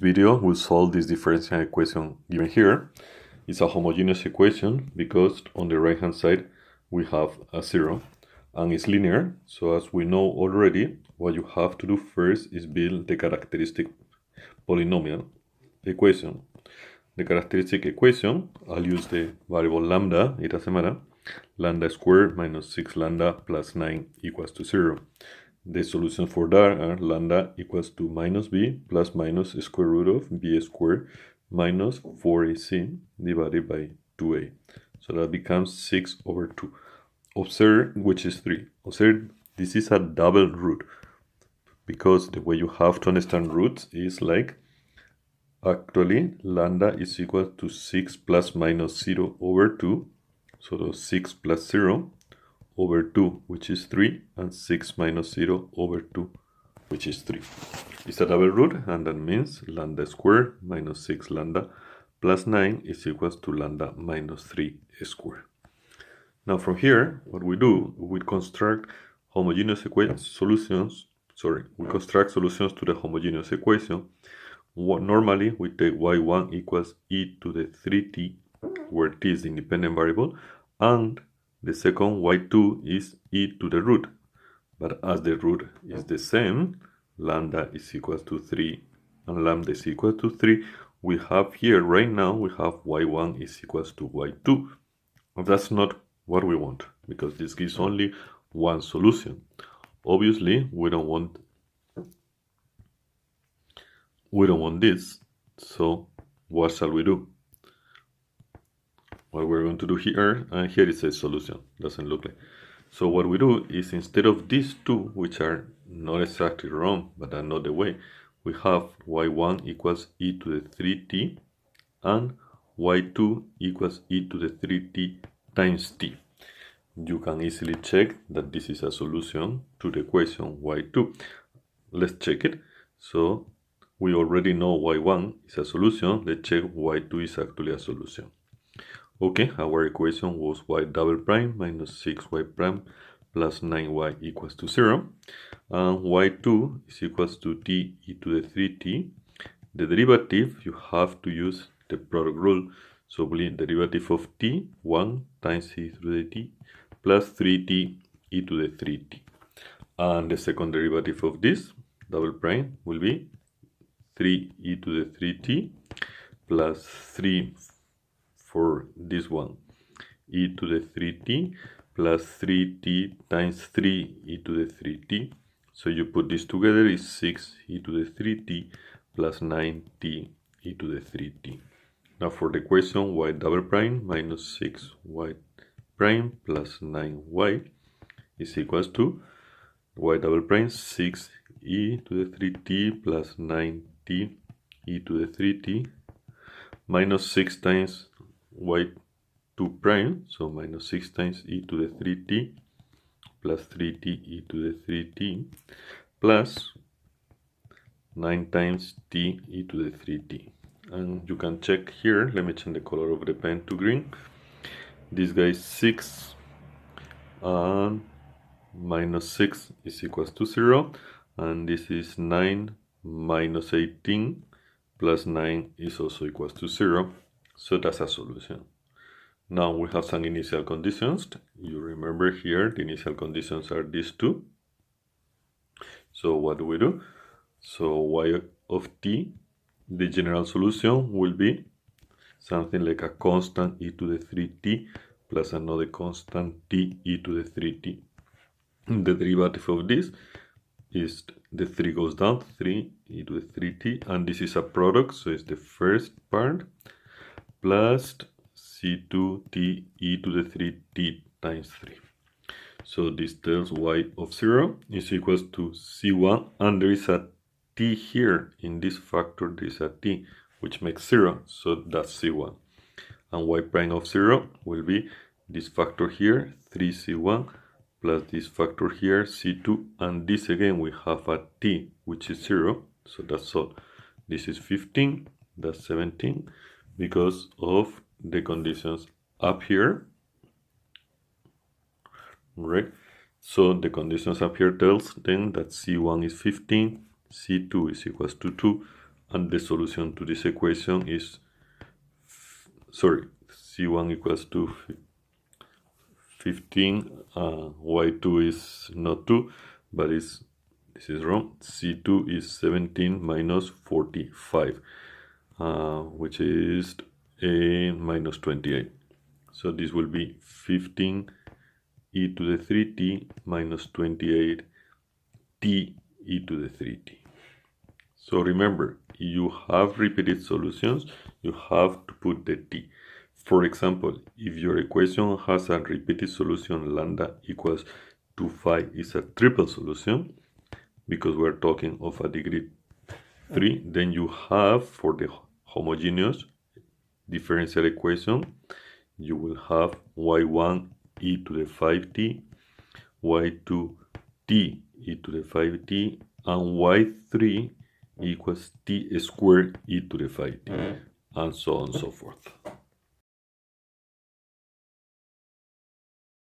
video, we'll solve this differential equation given here. It's a homogeneous equation because on the right hand side we have a 0 and it's linear. So as we know already, what you have to do first is build the characteristic polynomial equation. The characteristic equation, I'll use the variable lambda, it doesn't matter, lambda squared minus 6 lambda plus 9 equals to 0. The solutions for that are lambda equals to minus b plus minus square root of b squared minus 4ac divided by 2a. So that becomes 6 over 2. Observe which is 3. Observe this is a double root because the way you have to understand roots is like actually lambda is equal to 6 plus minus 0 over 2. So 6 plus 0 over 2, which is 3, and 6 minus 0 over 2, which is 3. It's a double root, and that means lambda squared minus 6 lambda plus 9 is equals to lambda minus 3 squared. Now from here, what we do, we construct homogeneous solutions. We construct solutions to the homogeneous equation. Normally, we take y1 equals e to the 3t, where t is the independent variable, and the second y2 is e to the root. But as the root is the same, lambda is equal to 3 and lambda is equal to 3, we have here right now we have y1 is equals to y2. And that's not what we want because this gives only one solution. Obviously, we don't want this. So what shall we do? What we're going to do here, and here is a solution, doesn't look like. So what we do is instead of these two, which are not exactly wrong, but are not the way, we have y1 equals e to the 3t and y2 equals e to the 3t times t. You can easily check that this is a solution to the equation y2. Let's check it. So we already know y1 is a solution. Let's check y2 is actually a solution. Okay, our equation was y double prime minus 6y prime plus 9y equals to 0. And y2 is equals to t e to the 3t. The derivative, you have to use the product rule. So the derivative of t, 1 times e to the t, plus 3t e to the 3t. And the second derivative of this double prime will be 3 e to the 3t plus 3 for this one, e to the 3t plus 3t times 3 e to the 3t. So you put this together is 6 e to the 3t plus 9t e to the 3t. Now for the equation y double prime minus 6y prime plus 9y is equals to y double prime 6 e to the 3t plus 9t e to the 3t minus 6 times y2 prime, so minus 6 times e to the 3t plus 3t e to the 3t plus 9 times t e to the 3t. And you can check here, let me change the color of the pen to green. This guy is 6 and minus 6 is equals to 0, and this is 9 minus 18 plus 9 is also equals to 0. So that's a solution. Now we have some initial conditions. You remember here the initial conditions are these two. So what do we do? So y of t, the general solution will be something like a constant e to the 3t plus another constant t e to the 3t. The derivative of this is the 3 goes down, 3 e to the 3t, and this is a product, so it's the first part plus c2t e to the 3t times 3. So this tells y of 0 is equals to c1, and there is a t here. In this factor there is a t, which makes 0, so that's c1. And y prime of 0 will be this factor here, 3c1, plus this factor here, c2, and this again we have a t, which is 0, so that's all. This is 15, that's 17, because of the conditions up here, right? So the conditions up here tells then that c1 is 15, c2 is equals to 2, And the solution to this equation is, c1 equals to 15, y2 is not 2, but this is wrong. c2 is 17 minus 45, which is minus 28. So this will be 15 e to the 3t minus 28 t e to the 3t. So remember, you have repeated solutions, you have to put the t. For example, if your equation has a repeated solution lambda equals 2, 5 is a triple solution, because we're talking of a degree 3, then you have, for the homogeneous differential equation, you will have y1 e to the 5t, y2 t e to the 5t, and y3 equals t squared e to the 5t, and so on and so forth.